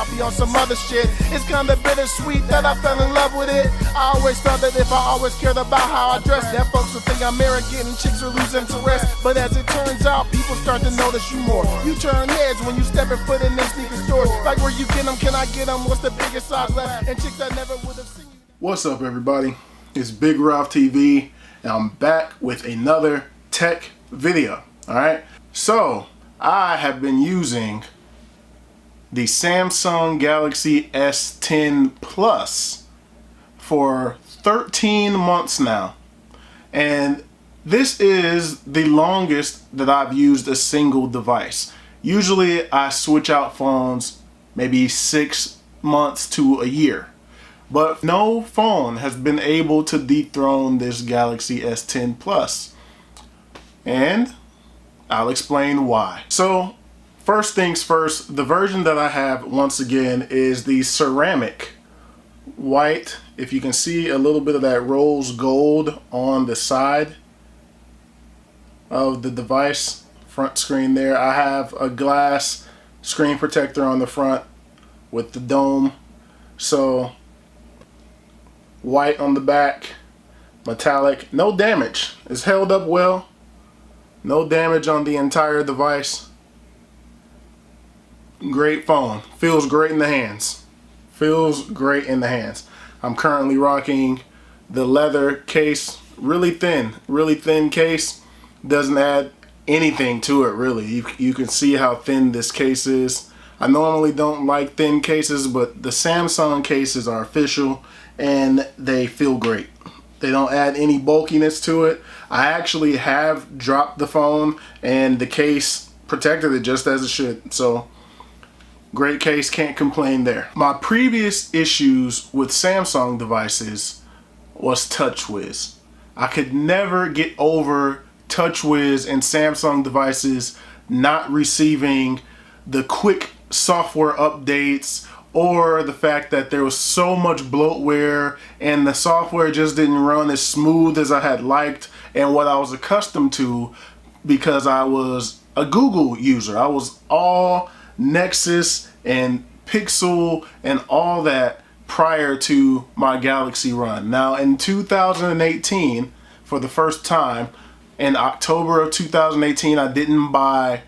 coffee on some other shit. It's kinda bittersweet that I fell in love with it. I always thought that if I always cared about how I dress, that folks would think I'm arrogant and chicks would lose interest. But as it turns out, people start to notice you more. You turn heads when you step and foot in them sneaker stores. Like, where you get them, can I get them? What's the biggest size left? And chicks that never would have seen you. What's up, everybody? It's Big Ralph TV, and I'm back with another tech video. Alright, so I have been using the Samsung Galaxy S10 Plus for 13 months now, and this is the longest that I've used a single device. Usually I switch out phones maybe 6 months to a year, but no phone has been able to dethrone this Galaxy S10 Plus, and I'll explain why. So first things first, the version that I have once again is the ceramic white. If you can see a little bit of that rose gold on the side of the device front screen there. I have a glass screen protector on the front with the dome. So white on the back, metallic, no damage. It's held up well. No damage on the entire device. Great phone. Feels great in the hands. Feels great in the hands. I'm currently rocking the leather case. Really thin case. Doesn't add anything to it, really. You can see how thin this case is. I normally don't like thin cases, but the Samsung cases are official and they feel great. They don't add any bulkiness to it. I actually have dropped the phone and the case protected it just as it should. So great case, can't complain there. My previous issues with Samsung devices was TouchWiz. I could never get over TouchWiz and Samsung devices not receiving the quick software updates, or the fact that there was so much bloatware and the software just didn't run as smooth as I had liked and what I was accustomed to, because I was a Google user. I was all Nexus and Pixel and all that prior to my Galaxy run. Now in 2018, for the first time, in October of 2018, I didn't buy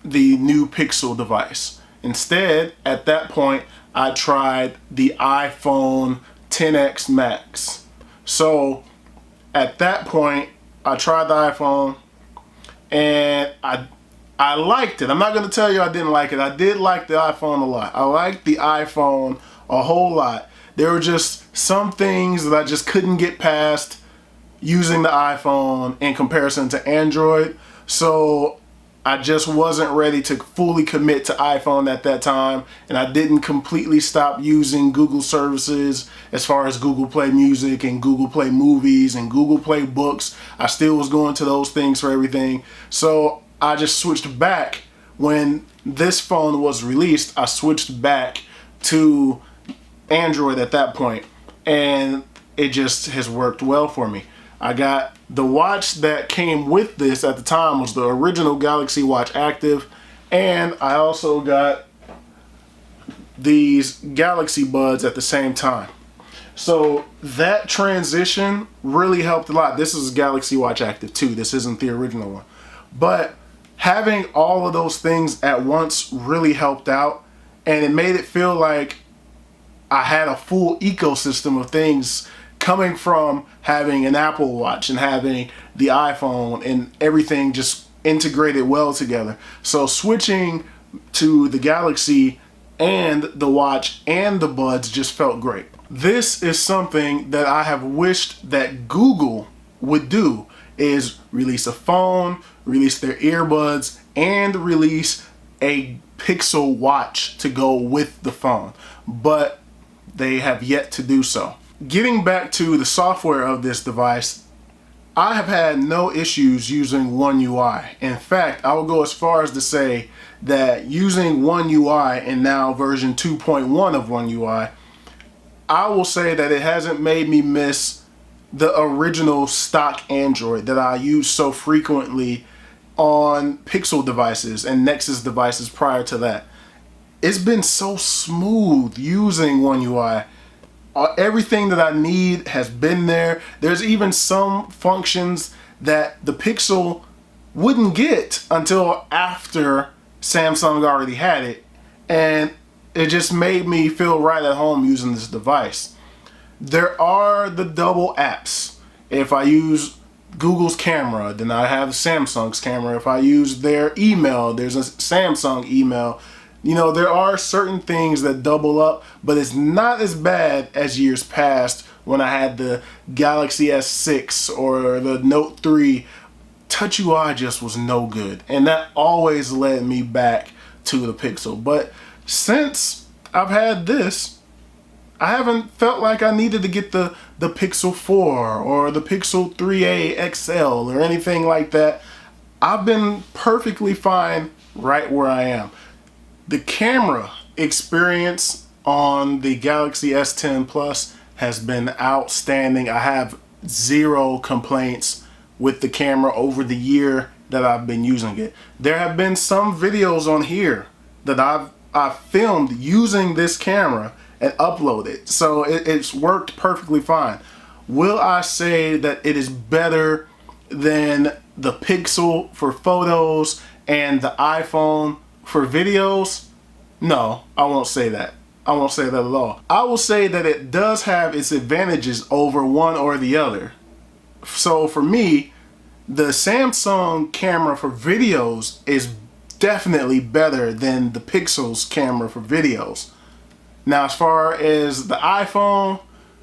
the new Pixel device. Instead, at that point, I tried the iPhone XS Max. So at that point, I tried the iPhone and I liked it. I'm not going to tell you I didn't like it. I did like the iPhone a lot. I liked the iPhone a whole lot. There were just some things that I just couldn't get past using the iPhone in comparison to Android. So I just wasn't ready to fully commit to iPhone at that time, and I didn't completely stop using Google services as far as Google Play Music and Google Play Movies and Google Play Books. I still was going to those things for everything. So I just switched back. When this phone was released, I switched back to Android at that point, and it just has worked well for me. I got the watch that came with this at the time was the original Galaxy Watch Active, and I also got these Galaxy Buds at the same time. So that transition really helped a lot. This is Galaxy Watch Active 2. This isn't the original one. But having all of those things at once really helped out, and it made it feel like I had a full ecosystem of things coming from having an Apple Watch and having the iPhone, and everything just integrated well together. So switching to the Galaxy and the watch and the buds just felt great. This is something that I have wished that Google would do, is release a phone, release their earbuds, and release a Pixel watch to go with the phone. But they have yet to do so. Getting back to the software of this device, I have had no issues using One UI. In fact, I will go as far as to say that using One UI and now version 2.1 of One UI, I will say that it hasn't made me miss the original stock Android that I use so frequently on Pixel devices and Nexus devices prior to that. it's been so smooth using One UI. Everything that I need has been there. There's even some functions that the Pixel wouldn't get until after Samsung already had it, and it just made me feel right at home using this device. There are the double apps. If I use Google's camera, then I have Samsung's camera. If I use their email, there's a Samsung email. You know, there are certain things that double up, but it's not as bad as years past when I had the Galaxy S6 or the Note 3. Touch UI just was no good, and that always led me back to the Pixel. But since I've had this, I haven't felt like I needed to get the Pixel 4 or the Pixel 3a XL or anything like that. I've been perfectly fine right where I am. The camera experience on the Galaxy S10 Plus has been outstanding. I have zero complaints with the camera over the year that I've been using it. There have been some videos on here that I've filmed using this camera and uploaded, so it's worked perfectly fine. Will I say that it is better than the Pixel for photos and the iPhone for videos? No, I won't say that. I won't say that at all. I will say that it does have its advantages over one or the other. So for me, the Samsung camera for videos is definitely better than the Pixel's camera for videos. Now, as far as the iPhone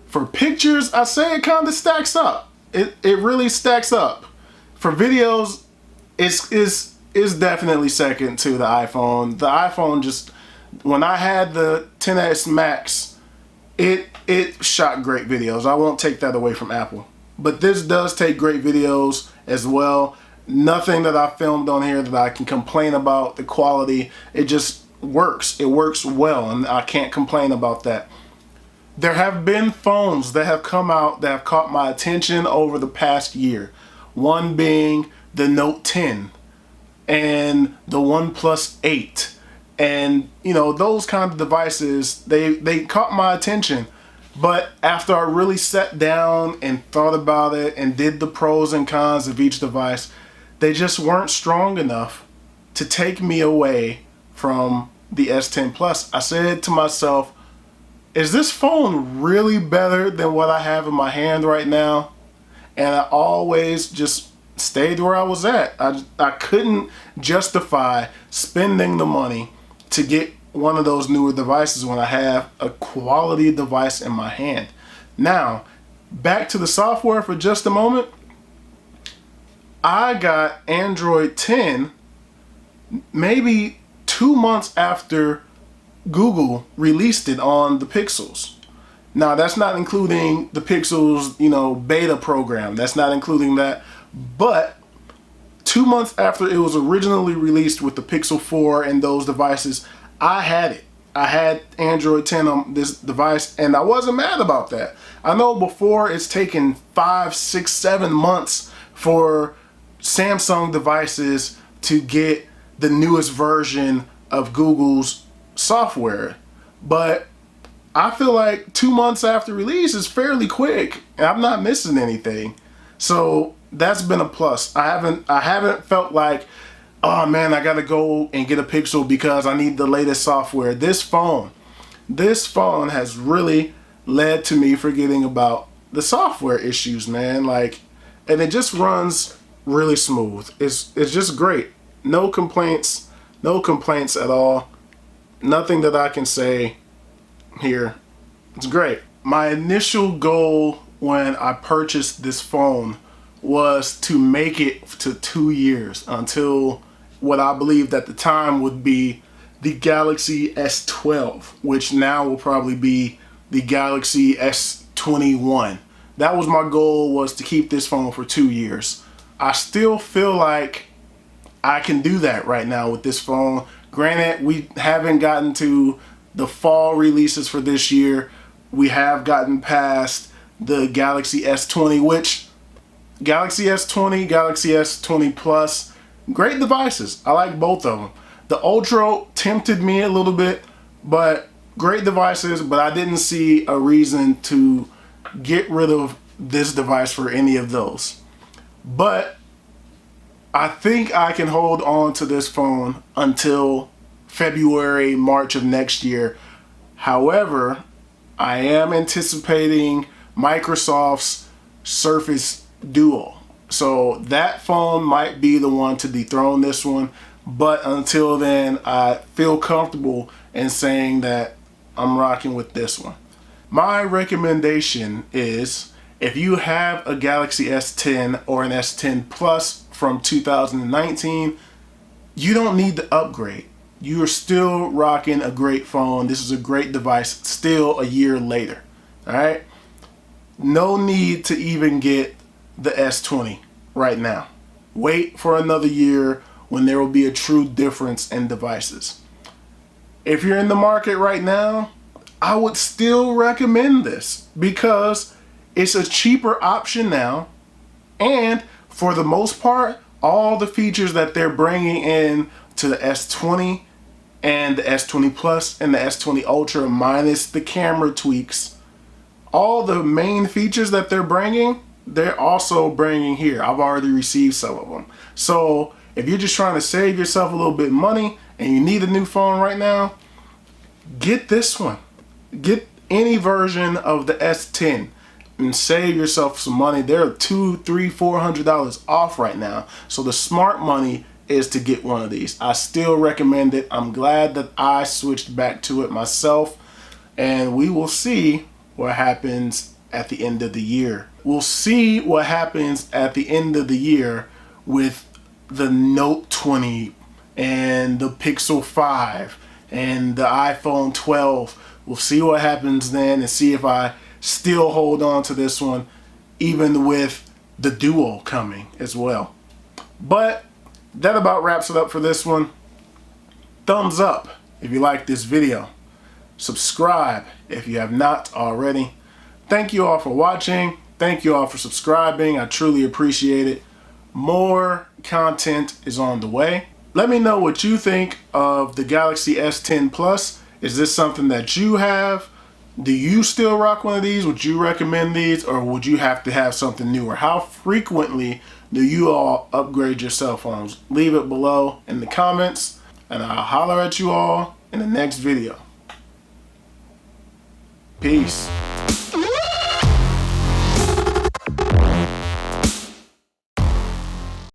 for pictures, I say it kind of stacks up. It really stacks up. For videos, it's definitely second to the iPhone. The iPhone just, when I had the XS Max, it shot great videos. I won't take that away from Apple. But this does take great videos as well. Nothing that I filmed on here that I can complain about the quality. It just works. It works well, and I can't complain about that. There have been phones that have come out that have caught my attention over the past year. One being the Note 10 and the OnePlus 8. And, you know, those kind of devices, they caught my attention. But after I really sat down and thought about it and did the pros and cons of each device, they just weren't strong enough to take me away from the S10 Plus. I said to myself, is this phone really better than what I have in my hand right now? And I always just stayed where I was at. I couldn't justify spending the money to get one of those newer devices when I have a quality device in my hand. Now, back to the software for just a moment. I got Android 10 maybe 2 months after Google released it on the Pixels. Now, that's not including the Pixels, you know, beta program. That's not including that. But 2 months after it was originally released with the Pixel 4 and those devices, I had it. I had Android 10 on this device, and I wasn't mad about that. I know before it's taken 5, 6, 7 months for Samsung devices to get the newest version of Google's software, but I feel like 2 months after release is fairly quick, and I'm not missing anything. So that's been a plus. I haven't felt like, oh man, I gotta go and get a Pixel because I need the latest software. This phone has really led to me forgetting about the software issues, man. Like, and it just runs really smooth. It's just great. No complaints at all. Nothing that I can say here. It's great. My initial goal when I purchased this phone was to make it to 2 years until what I believed at the time would be the Galaxy S12, which now will probably be the Galaxy S21. That was my goal, was to keep this phone for 2 years. I still feel like I can do that right now with this phone. Granted, we haven't gotten to the fall releases for this year. We have gotten past the Galaxy S20, which Galaxy S20, Galaxy S20 Plus, great devices. I like both of them. The Ultra tempted me a little bit, but great devices, but I didn't see a reason to get rid of this device for any of those. But I think I can hold on to this phone until February, March of next year. However, I am anticipating Microsoft's Surface Duo. So that phone might be the one to dethrone this one. But until then, I feel comfortable in saying that I'm rocking with this one. My recommendation is, if you have a Galaxy S10 or an S10 Plus from 2019, you don't need to upgrade. You are still rocking a great phone. This is a great device still a year later. All right? No need to even get the S20 right now. Wait for another year when there will be a true difference in devices. If you're in the market right now, I would still recommend this because it's a cheaper option now, and for the most part, all the features that they're bringing in to the S20 and the S20 Plus and the S20 Ultra, minus the camera tweaks, all the main features that they're bringing, they're also bringing here. I've already received some of them. So if you're just trying to save yourself a little bit of money and you need a new phone right now, get this one. Get any version of the S10 and save yourself some money. They're $200, $300, $400 off right now. So the smart money is to get one of these. I still recommend it. I'm glad that I switched back to it myself, and we will see what happens at the end of the year. We'll see what happens at the end of the year with the Note 20 and the Pixel 5 and the iPhone 12. We'll see what happens then and see if I still hold on to this one, even with the Duo coming as well. But that about wraps it up for this one. Thumbs up if you like this video. Subscribe if you have not already. Thank you all for watching. Thank you all for subscribing. I truly appreciate it. More content is on the way. Let me know what you think of the Galaxy S10 Plus. Is this something that you have? Do you still rock one of these? Would you recommend these, or would you have to have something newer? How frequently do you all upgrade your cell phones? Leave it below in the comments, and I'll holler at you all in the next video. Peace.